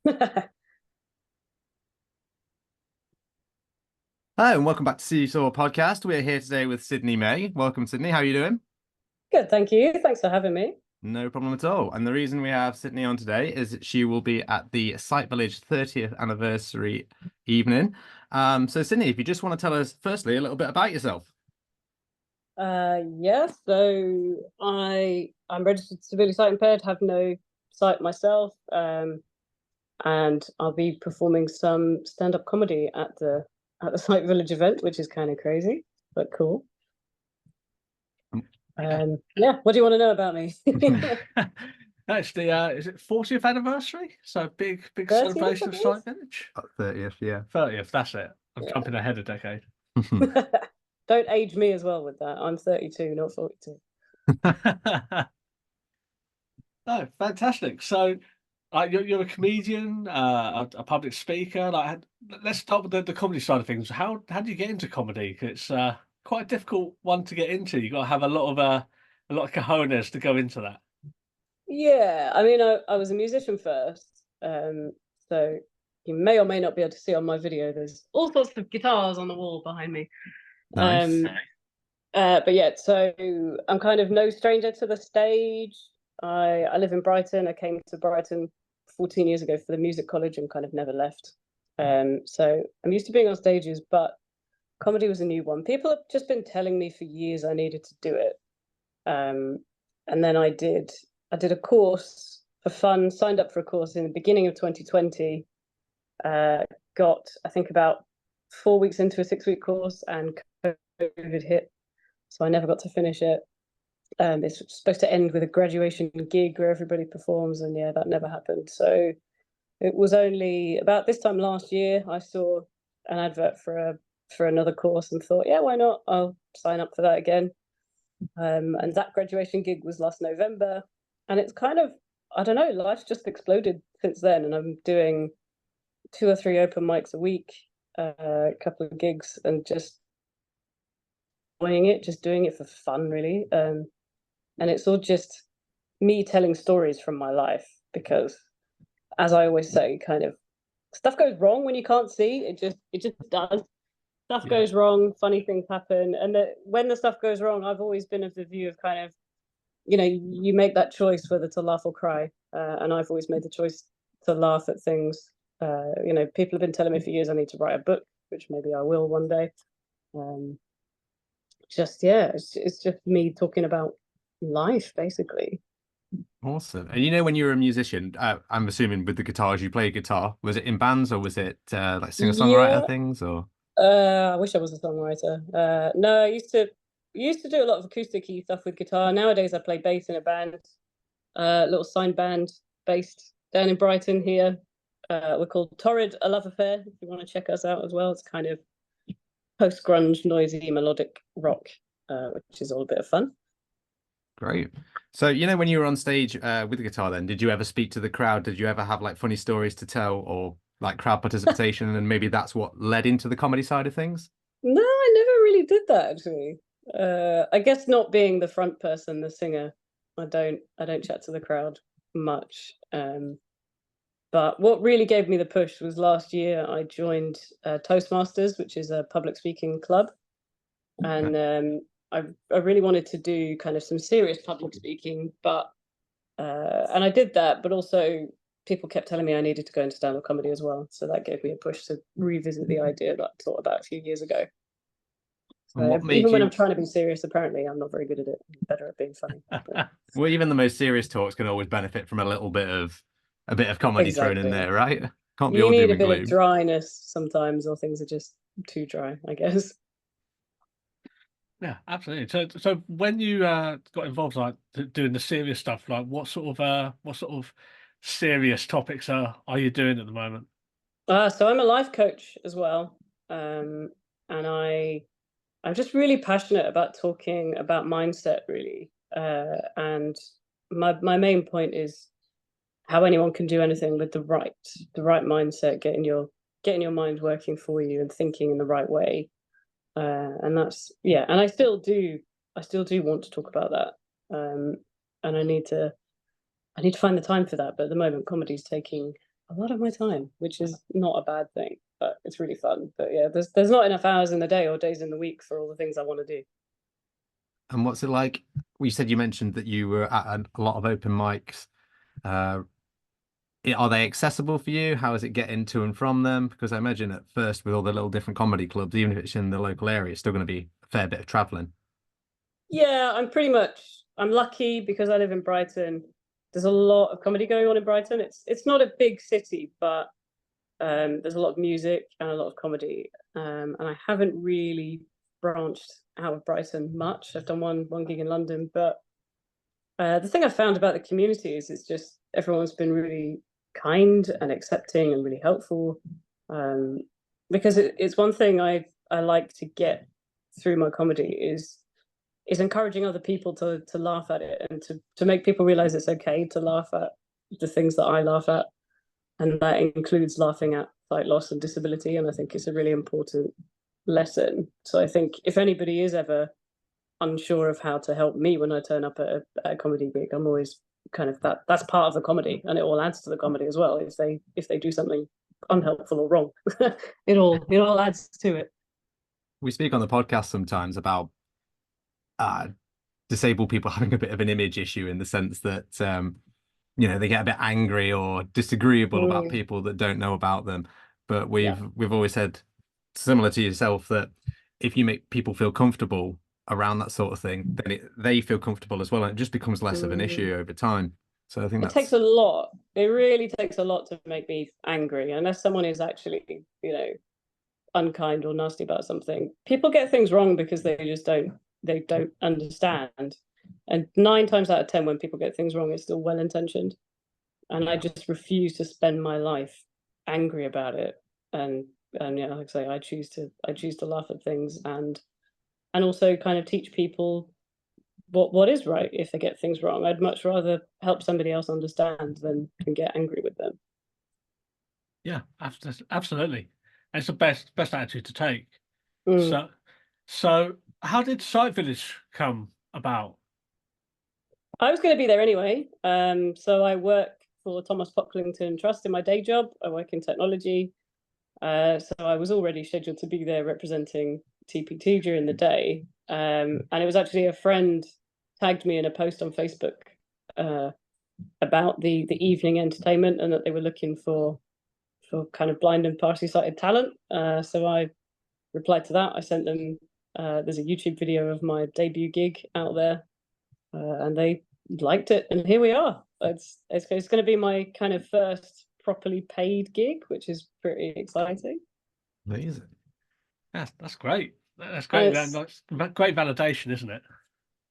Hi, and welcome back to Seesaw Podcast. We're here today with Sydney May. Welcome, Sydney. How are you doing? Good, thank you. Thanks for having me. No problem at all. And the reason we have Sydney on today is that she will be at the Sight Village 30th anniversary evening. So Sydney, if you just want to tell us firstly a little bit about yourself. Yeah, so I'm registered severely sight impaired, have no sight myself, and I'll be performing some stand-up comedy at the Sight Village event, which is kind of crazy, but cool. Yeah. Yeah, what do you want to know about me? That's the is it 40th anniversary? So big 30th, I celebration of think. Sight Village. 30th, yeah. 30th, that's it. I'm Yeah. jumping ahead a decade. Don't age me as well with that. I'm 32, not 42. Oh, fantastic. So you're a comedian, a public speaker. Let's start with the comedy side of things. How do you get into comedy? It's quite a difficult one to get into. You got to have a lot of cojones to go into that. Yeah, I mean, I was a musician first, so you may or may not be able to see on my video. There's all sorts of guitars on the wall behind me. Nice. But yeah, so I'm kind of no stranger to the stage. I live in Brighton. I came to Brighton 14 years ago for the music college and kind of never left. So I'm used to being on stages, but comedy was a new one. People have just been telling me for years I needed to do it. And then I did a course for fun, signed up for a course in the beginning of 2020, got, I think, about 4 weeks into a 6-week course, and COVID hit. So I never got to finish it. It's supposed to end with a graduation gig where everybody performs, and yeah, that never happened. So it was only about this time last year I saw an advert for another course and thought, yeah, why not? I'll sign up for that again. And that graduation gig was last November, and it's kind of, I don't know, life's just exploded since then, and I'm doing 2 or 3 open mics a week, a couple of gigs, and just enjoying it, just doing it for fun, really. And it's all just me telling stories from my life because, as I always say, kind of stuff goes wrong when you can't see. It just does. Stuff Yeah. goes wrong, funny things happen, and when the stuff goes wrong, I've always been of the view of kind of, you make that choice whether to laugh or cry, and I've always made the choice to laugh at things. People have been telling me for years I need to write a book, which maybe I will one day. Just yeah, it's just me talking about life basically. Awesome. And you know, when you were a musician, I'm assuming with the guitars, you play guitar. Was it in bands or was it like singer-songwriter Yeah, things or? I wish I was a songwriter. No, I used to do a lot of acoustic-y stuff with guitar. Nowadays, I play bass in a band, a little signed band based down in Brighton here. We're called Torrid, A Love Affair. If you want to check us out as well, it's kind of post-grunge, noisy, melodic rock, which is all a bit of fun. Great. So, you know, when you were on stage with the guitar, then did you ever speak to the crowd? Did you ever have like funny stories to tell or like crowd participation? And maybe that's what led into the comedy side of things? No, I never really did that actually. I guess not being the front person, the singer, I don't chat to the crowd much. But what really gave me the push was last year I joined Toastmasters, which is a public speaking club, and I really wanted to do kind of some serious public speaking, but and I did that, but also people kept telling me I needed to go into stand-up comedy as well, so that gave me a push to revisit the idea that I thought about a few years ago. And what So made even when I'm you, trying to be serious, apparently I'm not very good at it. I'm better at being funny. But well, even the most serious talks can always benefit from a bit of comedy thrown in exactly, there, right? Can't be you all need doom a and bit of gloom. dryness sometimes, or things are just too dry, I guess. Yeah, absolutely. So when you got involved like doing the serious stuff, like what sort of serious topics are you doing at the moment? So I'm a life coach as well, and I'm just really passionate about talking about mindset, really. And my main point is how anyone can do anything with the right mindset, getting your mind working for you and thinking in the right way. And that's, yeah, and I still do want to talk about that. And I need to find the time for that. But at the moment, comedy's taking a lot of my time, which is not a bad thing, but it's really fun. But yeah, there's not enough hours in the day or days in the week for all the things I want to do. And what's it like? Well, you said you mentioned that you were at a lot of open mics. Uh, are they accessible for you? How is it getting to and from them? Because I imagine at first with all the little different comedy clubs, even if it's in the local area, it's still going to be a fair bit of traveling. Yeah, I'm lucky because I live in Brighton. There's a lot of comedy going on in Brighton. It's not a big city, but there's a lot of music and a lot of comedy. And I haven't really branched out of Brighton much. I've done one gig in London, but the thing I've found about the community is it's just everyone's been really kind and accepting and really helpful. Because it's one thing I like to get through my comedy is encouraging other people to laugh at it and to make people realize it's okay to laugh at the things that I laugh at, and that includes laughing at sight loss and disability. And I think it's a really important lesson. So I think if anybody is ever unsure of how to help me when I turn up at a comedy gig, I'm always kind of that's part of the comedy, and it all adds to the comedy as well. If they do something unhelpful or wrong, it all adds to it. We speak on the podcast sometimes about uh, disabled people having a bit of an image issue in the sense that they get a bit angry or disagreeable about people that don't know about them. But we've always said, similar to yourself, that if you make people feel comfortable around that sort of thing, then they feel comfortable as well, and it just becomes less of an issue over time. So I think it takes a lot. It really takes a lot to make me angry, unless someone is actually, unkind or nasty about something. People get things wrong because they don't understand. And 9 times out of 10, when people get things wrong, it's still well intentioned. And I just refuse to spend my life angry about it. And yeah, like I say, I choose to laugh at things and also kind of teach people what is right if they get things wrong. I'd much rather help somebody else understand than get angry with them. Yeah, absolutely. It's the best attitude to take. So how did Sight Village come about? I was going to be there anyway. So I work for Thomas Pocklington Trust in my day job. I work in technology. So I was already scheduled to be there representing TPT during the day. And it was actually a friend tagged me in a post on Facebook about the evening entertainment, and that they were looking for kind of blind and partially sighted talent. So I replied to that. I sent them there's a YouTube video of my debut gig out there, and they liked it, and here we are. It's going to be my kind of first properly paid gig, which is pretty exciting. Amazing. That's great. That's great. That's great validation, isn't it?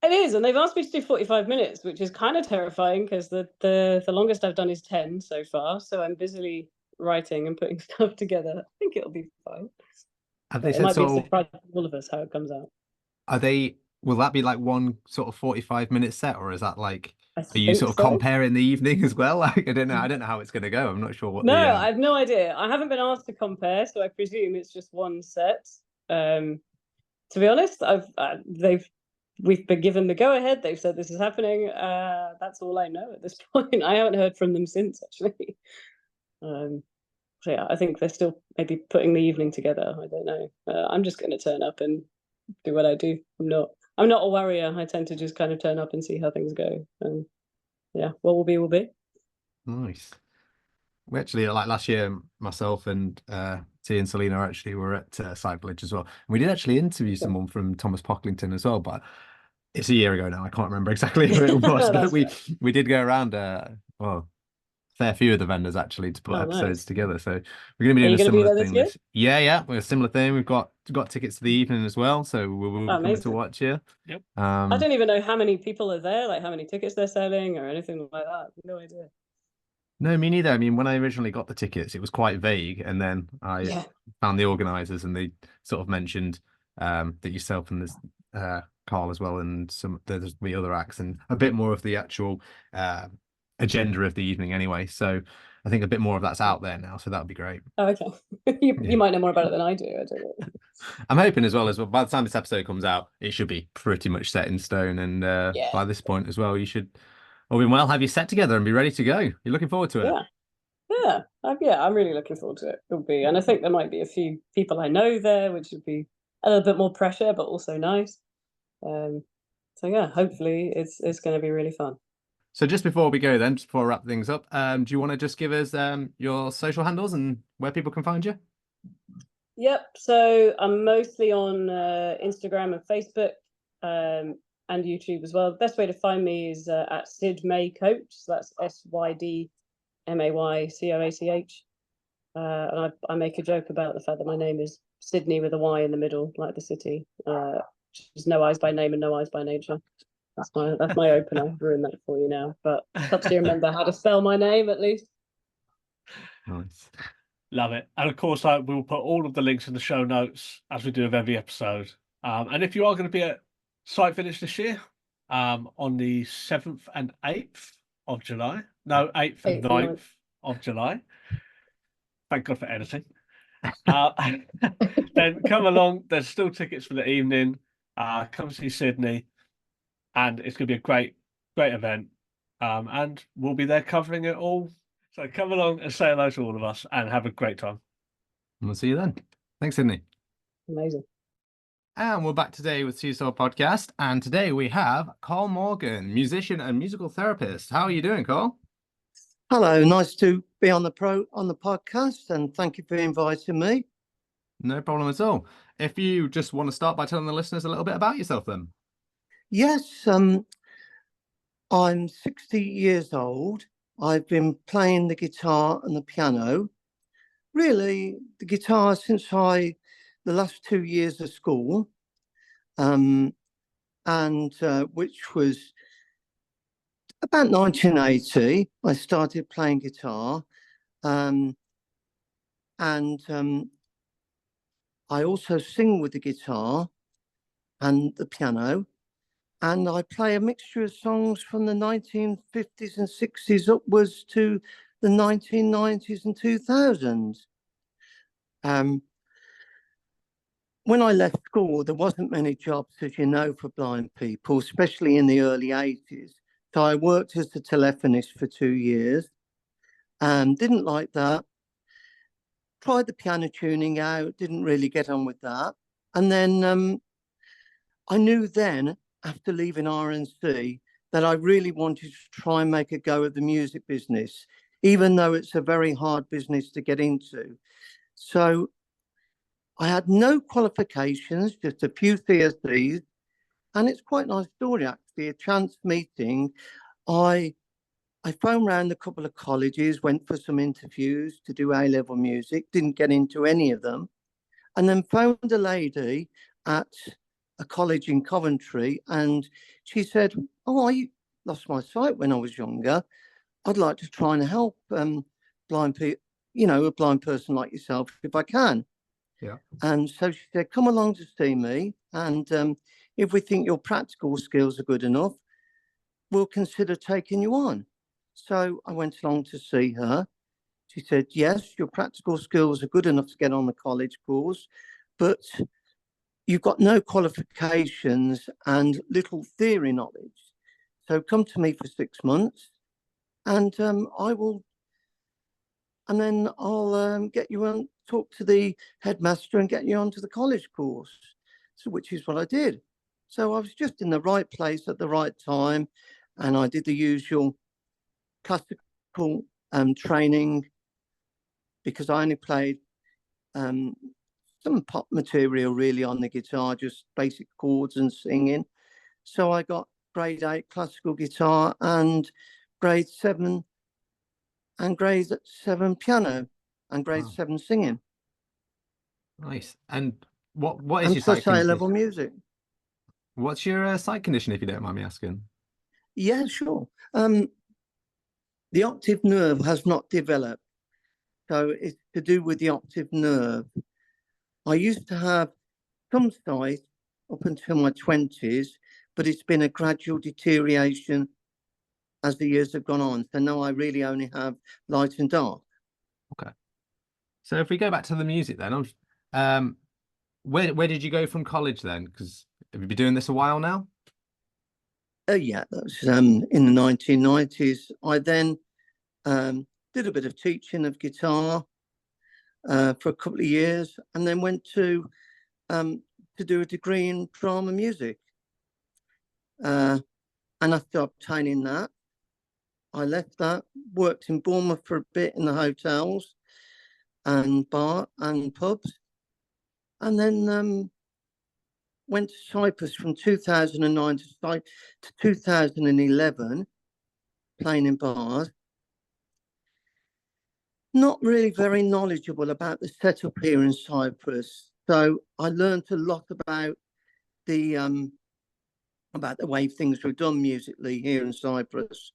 It is, and they've asked me to do 45 minutes, which is kind of terrifying because the longest I've done is 10 so far. So I'm busily writing and putting stuff together. I think it'll be fine. Have they it said might so? Be a surprise to all of us how it comes out. Will that be like one sort of 45-minute set, or is that like, are you sort of so. comparing the evening as well? Like, I don't know how it's going to go. I'm not sure what. I have no idea. I haven't been asked to compare, so I presume it's just one set. To be honest, we've been given the go ahead. They've said this is happening. That's all I know at this point. I haven't heard from them since, actually. So yeah, I think they're still maybe putting the evening together. I don't know. I'm just going to turn up and do what I do. I'm not a worrier. I tend to just kind of turn up and see how things go. And yeah, what will be will be. Nice. We actually, like last year, myself and T and Selena actually were at Sight Village as well. And we did actually interview someone from Thomas Pocklington as well, but it's a year ago now. I can't remember exactly who it was, but we did go around a fair few of the vendors actually to put episodes together. So we're going to be doing a similar thing this year. Yeah, we're a similar thing. We've got tickets to the evening as well, so we'll be coming to watch you. Yep. I don't even know how many people are there, like how many tickets they're selling or anything like that. No idea. No, me neither. I mean, when I originally got the tickets, it was quite vague, and then I found the organisers, and they sort of mentioned that yourself and this Carl as well, and there's the other acts, and a bit more of the actual agenda of the evening anyway. So I think a bit more of that's out there now, so that would be great. Oh, okay. You might know more about it than I do. I don't know. I'm hoping as well by the time this episode comes out, it should be pretty much set in stone, and by this point as well, you should all be well, have your set together and be ready to go. You're looking forward to it. Yeah, I'm really looking forward to it. It'll be, and I think there might be a few people I know there, which would be a little bit more pressure, but also nice. Um, so yeah, hopefully it's going to be really fun. So just before we go then, just before I wrap things up, do you want to just give us your social handles and where people can find you? Yep. So I'm mostly on Instagram and Facebook, and YouTube as well. The best way to find me is at Sid May Coach. So that's SydMayCoach. And I make a joke about the fact that my name is Sydney with a Y in the middle, like the city. There's no eyes by name and no eyes by nature. That's my opener. I've ruined that for you now, but helps you remember how to spell my name at least. Nice. Love it. And of course, we will put all of the links in the show notes as we do with every episode. And if you are going to be at Site Village this year, on the 7th and 8th of July, no, 8th and 9th of July. Thank God for editing. Then come along. There's still tickets for the evening. Come see Sydney, and it's going to be a great event. And we'll be there covering it all. So come along and say hello to all of us and have a great time. And we'll see you then. Thanks, Sydney. Amazing. And we're back today with Seesaw Podcast. And today we have Carl Morgan, musician and musical therapist. How are you doing, Carl? Hello, nice to be on the podcast, and thank you for inviting me. No problem at all. If you just want to start by telling the listeners a little bit about yourself then. Yes, I'm 60 years old. I've been playing the guitar and the piano. Really, the guitar since the last 2 years of school, and which was about 1980. I started playing guitar, and I also sing with the guitar and the piano, and I play a mixture of songs from the 1950s and 60s upwards to the 1990s and 2000s. When I left school, there wasn't many jobs, as you know, for blind people, especially in the early 80s. So I worked as a telephonist for 2 years and didn't like that. Tried the piano tuning out, didn't really get on with that. And then I knew then, after leaving RNC, that I really wanted to try and make a go of the music business, even though it's a very hard business to get into. So I had no qualifications, just a few CSEs, and it's quite a nice story, actually, a chance meeting. I phoned round a couple of colleges, went for some interviews to do A-level music, didn't get into any of them, and then phoned a lady at a college in Coventry, and she said, "Oh, I lost my sight when I was younger. I'd like to try and help blind people, a blind person like yourself, if I can." Yeah. And so she said, "Come along to see me, and if we think your practical skills are good enough, we'll consider taking you on." So I went along to see her. She said, "Yes, your practical skills are good enough to get on the college course, but you've got no qualifications and little theory knowledge. So come to me for 6 months, and I'll get you on, talk to the headmaster and get you onto the college course." So, which is what I did. So I was just in the right place at the right time, and I did the usual classical training, because I only played some pop material really on the guitar, just basic chords and singing. So I got grade 8 classical guitar and grade 7 piano and grade 7 singing. Nice. And what is your plus sight condition? A-level music. What's your sight condition, if you don't mind me asking? Yeah, sure. The optic nerve has not developed, so it's to do with the optic nerve. I used to have some sight up until my 20s, but it's been a gradual deterioration as the years have gone on. So now I really only have light and dark. Okay. So if we go back to the music then, where did you go from college then? Because have you been doing this a while now? Yeah, that was in the 1990s. I then did a bit of teaching of guitar for a couple of years, and then went to do a degree in drama music. And after obtaining that, I left that, worked in Bournemouth for a bit in the hotels and bar and pubs, and then went to Cyprus from 2009 to 2011, playing in bars. Not really very knowledgeable about the setup here in Cyprus, so I learned a lot about the way things were done musically here in Cyprus.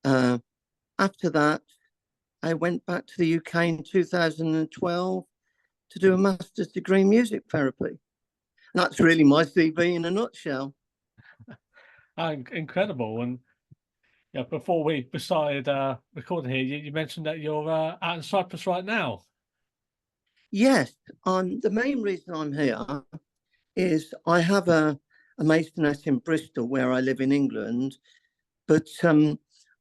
After that, I went back to the UK in 2012 to do a master's degree in music therapy. And that's really my CV in a nutshell. Incredible. And yeah, before we started recording here, you mentioned that you're out in Cyprus right now. Yes, the main reason I'm here is I have a masonette in Bristol where I live in England, but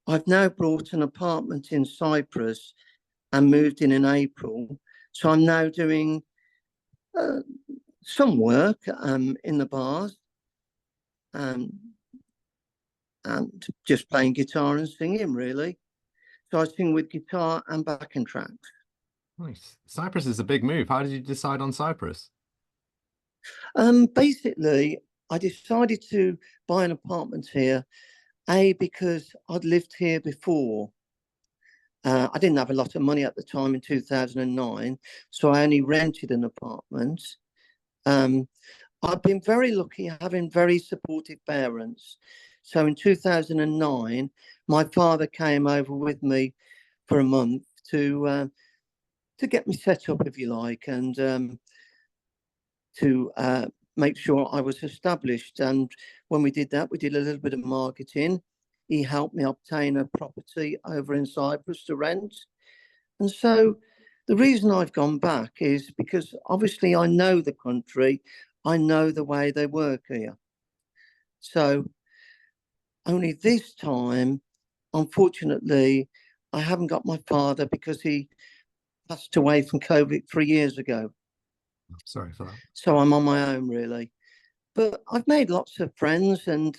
I've now bought an apartment in Cyprus and moved in April. So I'm now doing some work in the bars and just playing guitar and singing, really. So I sing with guitar and backing tracks. Nice. Cyprus is a big move. How did you decide on Cyprus? Basically, I decided to buy an apartment here, because I'd lived here before. I didn't have a lot of money at the time in 2009, so I only rented an apartment. I've been very lucky having very supportive parents. So in 2009, my father came over with me for a month to get me set up, if you like, and to make sure I was established. And when we did that, we did a little bit of marketing. He helped me obtain a property over in Cyprus to rent. And so the reason I've gone back is because obviously I know the country, I know the way they work here. So only this time, unfortunately, I haven't got my father because he passed away from COVID 3 years ago. Sorry for that. So I'm on my own, really. But I've made lots of friends, and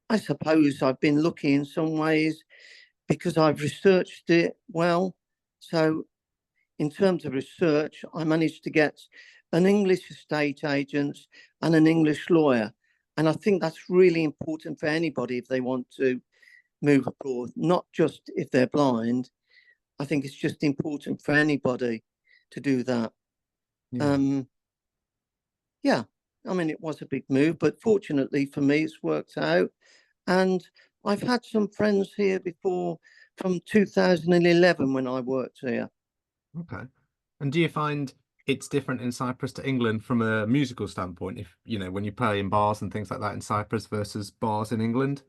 I suppose I've been lucky in some ways because I've researched it well. So in terms of research, I managed to get an English estate agent and an English lawyer. And I think that's really important for anybody if they want to move abroad, not just if they're blind. I think it's just important for anybody to do that. Yeah, I mean, it was a big move, but fortunately for me, it's worked out. And I've had some friends here before from 2011 when I worked here. Okay. And do you find it's different in Cyprus to England from a musical standpoint? If, when you play in bars and things like that in Cyprus versus bars in England?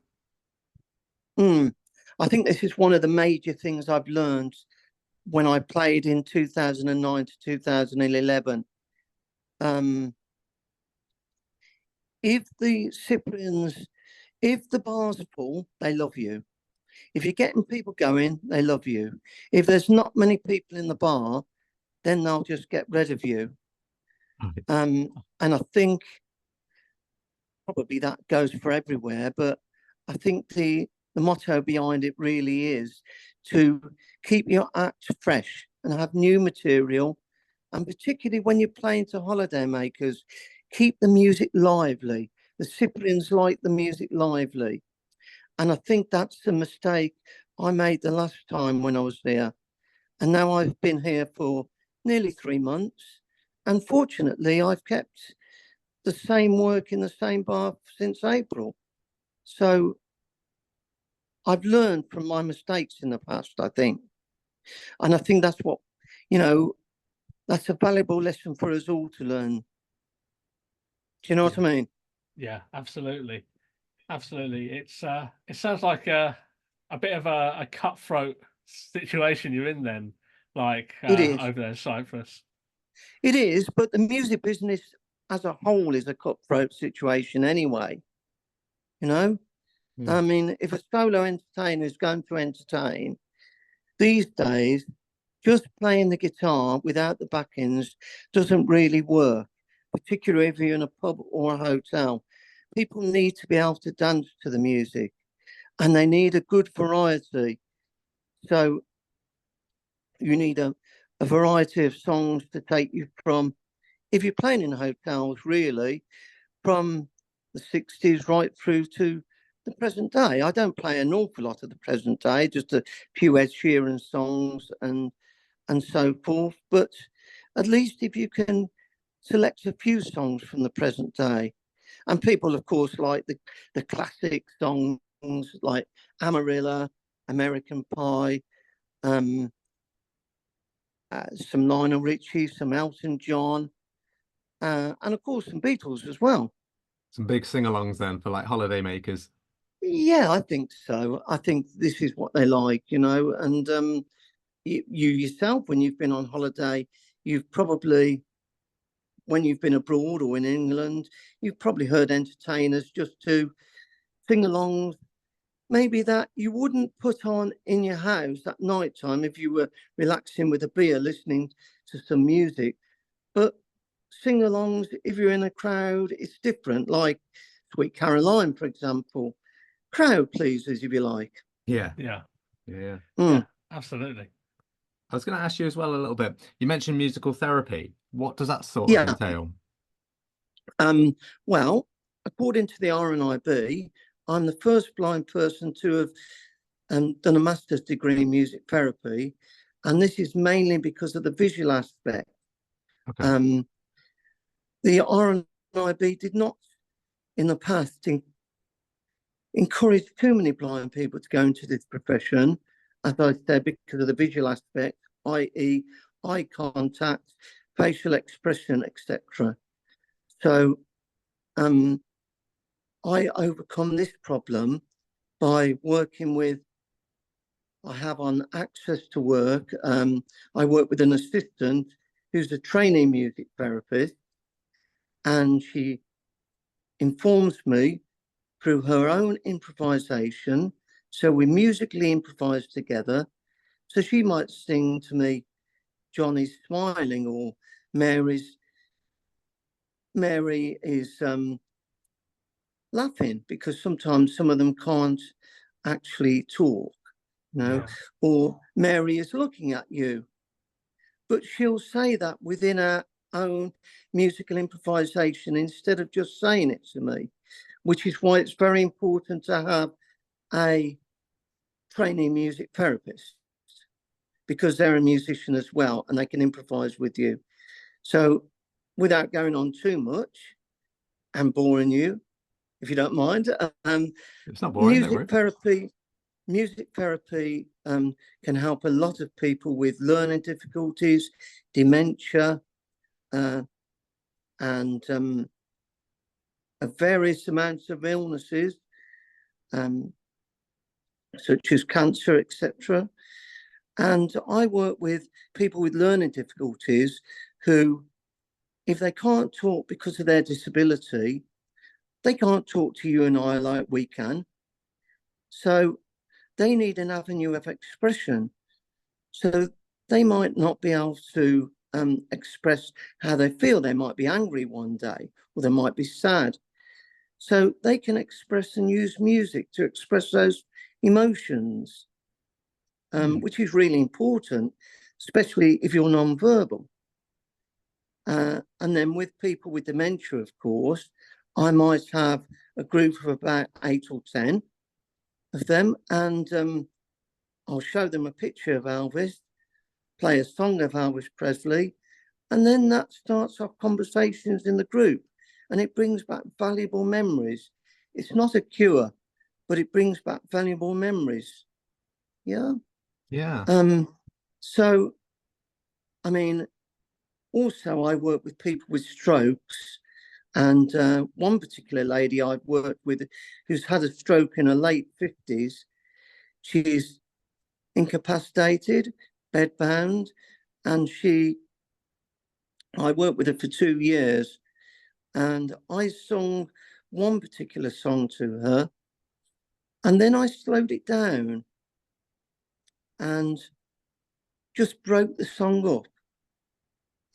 I think this is one of the major things I've learned when I played in 2009 to 2011. If the Cyprians, if the bars are full, they love you. If you're getting people going, they love you. If there's not many people in the bar, then they'll just get rid of you. And I think probably that goes for everywhere, but I think the motto behind it really is to keep your act fresh and have new material. And particularly when you're playing to holiday makers, keep the music lively. The Cyprians like the music lively. And I think that's the mistake I made the last time when I was there. And now I've been here for nearly 3 months. And fortunately, I've kept the same work in the same bar since April. So I've learned from my mistakes in the past, I think. And I think that's what, that's a valuable lesson for us all to learn. Do you know what I mean? Yeah, absolutely. Absolutely. It sounds like a bit of a cutthroat situation you're in then, like It is. over there in Cyprus. It is, but the music business as a whole is a cutthroat situation anyway. I mean, if a solo entertainer is going to entertain, these days, just playing the guitar without the backings doesn't really work, particularly if you're in a pub or a hotel. People need to be able to dance to the music, and they need a good variety. So you need a variety of songs to take you from, if you're playing in hotels, really, from the 60s right through to the present day. I don't play an awful lot of the present day, just a few Ed Sheeran songs and so forth. But at least if you can select a few songs from the present day. And people, of course, like the classic songs like Amarillo, American Pie, some Lionel Richie, some Elton John, and of course some Beatles as well. Some big sing-alongs then for like holiday makers. Yeah, I think so. I think this is what they like, and you yourself, when you've been on holiday, you've probably, when you've been abroad or in England, you've probably heard entertainers just to sing-alongs, maybe that you wouldn't put on in your house at night time if you were relaxing with a beer, listening to some music. But sing-alongs, if you're in a crowd, it's different, like Sweet Caroline, for example. Crowd pleasers, if you like. Yeah. Yeah. Yeah. Yeah, absolutely. I was going to ask you as well a little bit. You mentioned musical therapy. What does that sort of Yeah. entail? Well, according to the RNIB, I'm the first blind person to have done a master's degree in music therapy, and this is mainly because of the visual aspect. Okay. The RNIB did not, in the past, encourage too many blind people to go into this profession, as I said, because of the visual aspect, i.e., eye contact, facial expression, etc. So I overcome this problem by working with, I have on Access to Work, I work with an assistant who's a trainee music therapist, and she informs me through her own improvisation. So we musically improvise together. So she might sing to me, Johnny's smiling, or Mary is laughing, because sometimes some of them can't actually talk, Yeah. or Mary is looking at you. But she'll say that within her own musical improvisation instead of just saying it to me, which is why it's very important to have a trainee music therapist, because they're a musician as well and they can improvise with you. So without going on too much and boring you, if you don't mind, It's not boring, music therapy can help a lot of people with learning difficulties, dementia, and various amounts of illnesses, such as cancer, etc. And I work with people with learning difficulties who, if they can't talk because of their disability, they can't talk to you and I like we can. So they need an avenue of expression. So they might not be able to express how they feel. They might be angry one day, or they might be sad. So they can express and use music to express those emotions, which is really important, especially if you're non-verbal. And then with people with dementia, of course, I might have a group of about 8 or 10 of them, and I'll show them a picture of Elvis, play a song of Elvis Presley, and then that starts off conversations in the group, and it brings back valuable memories. It's not a cure, but it brings back valuable memories. Yeah. So, I mean, also I work with people with strokes, and one particular lady I've worked with who's had a stroke in her late 50s, she's incapacitated, bedbound, and I worked with her for 2 years, and I sung one particular song to her, and then I slowed it down, and just broke the song up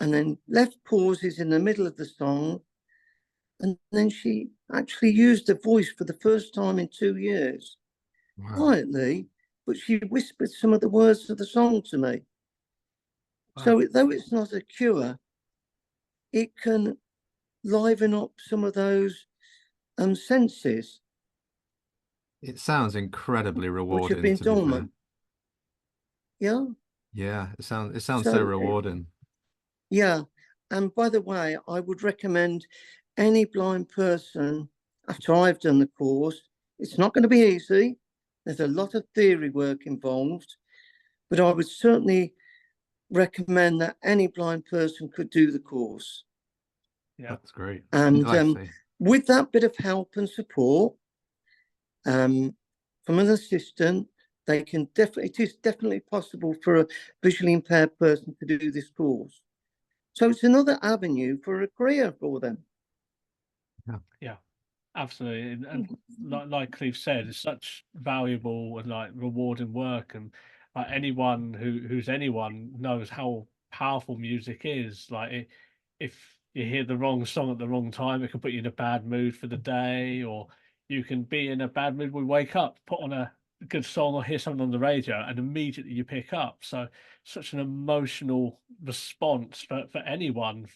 and then left pauses in the middle of the song. And then she actually used her voice for the first time in 2 years, quietly, but she whispered some of the words of the song to me. Wow. So though it's not a cure, it can liven up some of those senses It sounds incredibly which rewarding, have been to be fair. dormant. Yeah. Yeah, it sounds so So, rewarding. yeah. And by the way, I would recommend any blind person, after I've done the course, it's not going to be easy. There's a lot of theory work involved, but I would certainly recommend that any blind person could do the course. Yeah, That's great. And Like I say, with that bit of help and support from an assistant, they can definitely, it is definitely possible for a visually impaired person to do this course. So it's another avenue for a career for them. yeah, absolutely. And like Cleaves said, it's such valuable and like rewarding work, and like anyone who's anyone knows how powerful music is. Like if you hear the wrong song at the wrong time, it can put you in a bad mood for the day, or you can be in a bad mood. We wake up, put on a good song or hear something on the radio, and immediately you pick up. So such an emotional response for anyone,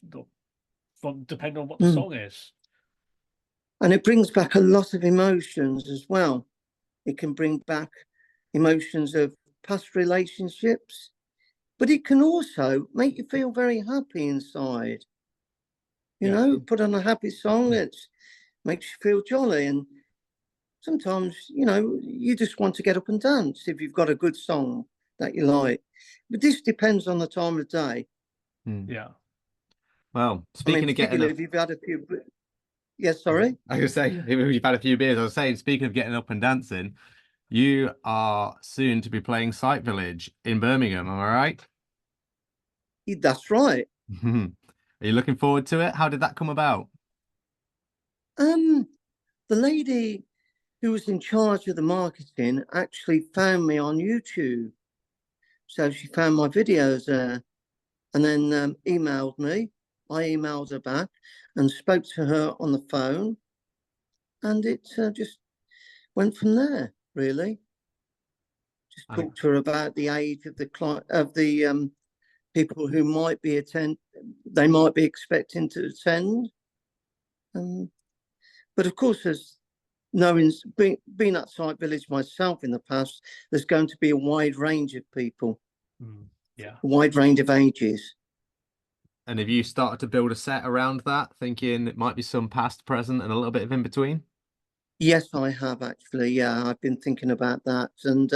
from depending on what the song is. And it brings back a lot of emotions as well. It can bring back emotions of past relationships, but it can also make you feel very happy inside. You know, put on a happy song, it makes you feel jolly. And sometimes, you know, you just want to get up and dance if you've got a good song that you like. But this depends on the time of day. Yeah. Well, speaking of getting up, if you've had a few, yes, sorry. I was saying, if you've had a few beers, I was saying, speaking of getting up and dancing, you are soon to be playing Sight Village in Birmingham, am I right? That's right. Are you looking forward to it? How did that come about? The lady who was in charge of the marketing actually found me on YouTube. So she found my videos there and then emailed me. I emailed her back and spoke to her on the phone. And it just went from there, really. Just talked to her about the age of the people who might be they might be expecting to attend. But of course, as knowing, being at Sight Village myself in the past, there's going to be a wide range of people, yeah, a wide range of ages. And have you started to build a set around that, thinking it might be some past, present, and a little bit of in between? Yes, I have actually. Yeah, I've been thinking about that and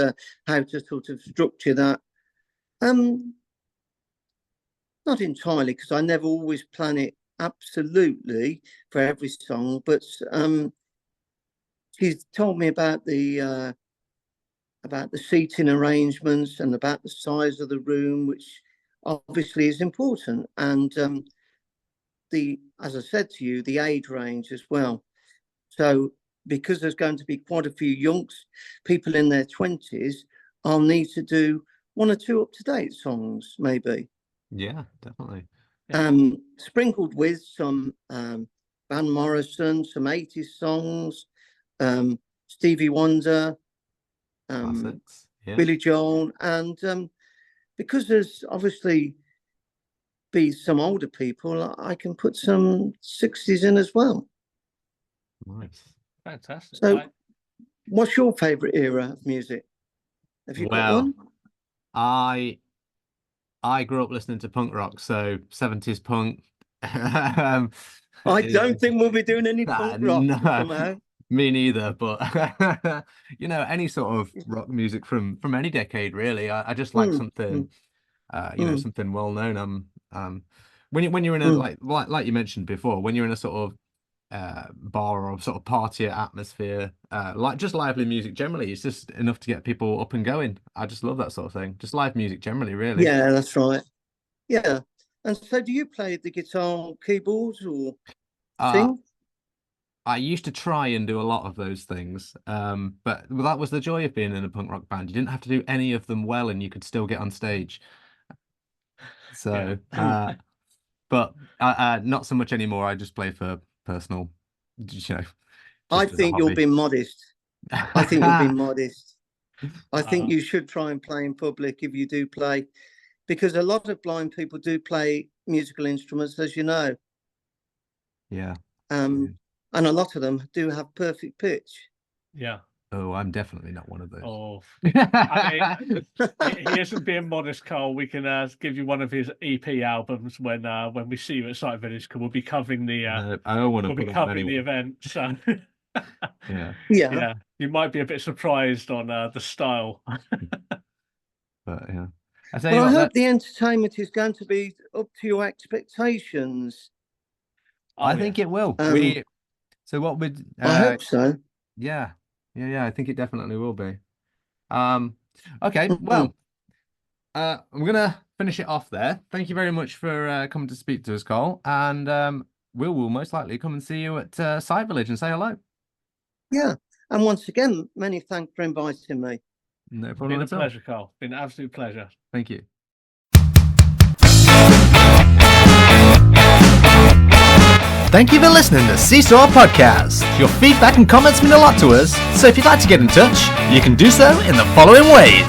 how to sort of structure that. Not entirely, because I never always plan it absolutely for every song, but she's told me about the seating arrangements and about the size of the room, which obviously is important, and as I said to you, the age range as well. So because there's going to be quite a few people in their 20s, I'll need to do one or two up-to-date songs, maybe. Yeah, definitely. Sprinkled with some Van Morrison, some 80s songs, Stevie Wonder, Billy Joel, and because there's obviously be some older people, I can put some 60s in as well. Nice. Fantastic. So what's your favorite era of music? Have you got one? I grew up listening to punk rock, so 70s punk. I don't think we'll be doing any punk rock somehow. Me neither, but you know, any sort of rock music from any decade, really. I just like something, you know, something well known. When you're in a like you mentioned before, when you're in a sort of bar or sort of party atmosphere, like just lively music generally, it's just enough to get people up and going. I just love that sort of thing. Just live music generally, really. Yeah, that's right. Yeah. And so do you play the guitar, keyboards, or sing? I used to try and do a lot of those things, but that was the joy of being in a punk rock band. You didn't have to do any of them well, and you could still get on stage. So, but not so much anymore. I just play for personal, I think you're being modest. I think you're being modest. I think you should try and play in public if you do play, because a lot of blind people do play musical instruments, as you know. Yeah. And a lot of them do have perfect pitch. Yeah. Oh, I'm definitely not one of those. Oh, I mean, he isn't being modest, Carl. We can give you one of his EP albums when we see you at Sight Village. We'll be covering the. I don't want to. We'll be covering the event. So. Yeah. You might be a bit surprised on the style. But yeah, I hope the entertainment is going to be up to your expectations. I think it will. So what would I hope so. Yeah. I think it definitely will be. Okay, well, I'm gonna finish it off there. Thank you very much for coming to speak to us, Cole, and we'll most likely come and see you at Sight Village and say hello. Yeah, and once again, many thanks for inviting me. No problem. Been a pleasure, Carl. Been an absolute pleasure. Thank you. Thank you for listening to Seesaw Podcast. Your feedback and comments mean a lot to us, so if you'd like to get in touch, you can do so in the following ways.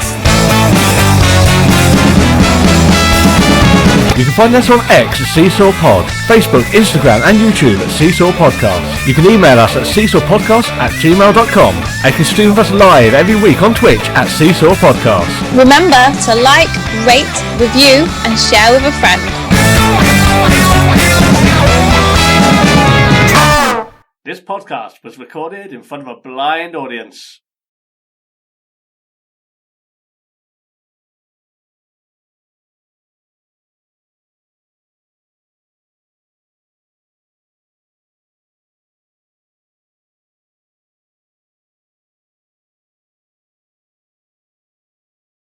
You can find us on X at Seesaw Pod, Facebook, Instagram and YouTube at Seesaw Podcast. You can email us at seesawpodcast@gmail.com and you can stream with us live every week on Twitch at Seesaw Podcast. Remember to like, rate, review and share with a friend. This podcast was recorded in front of a blind audience.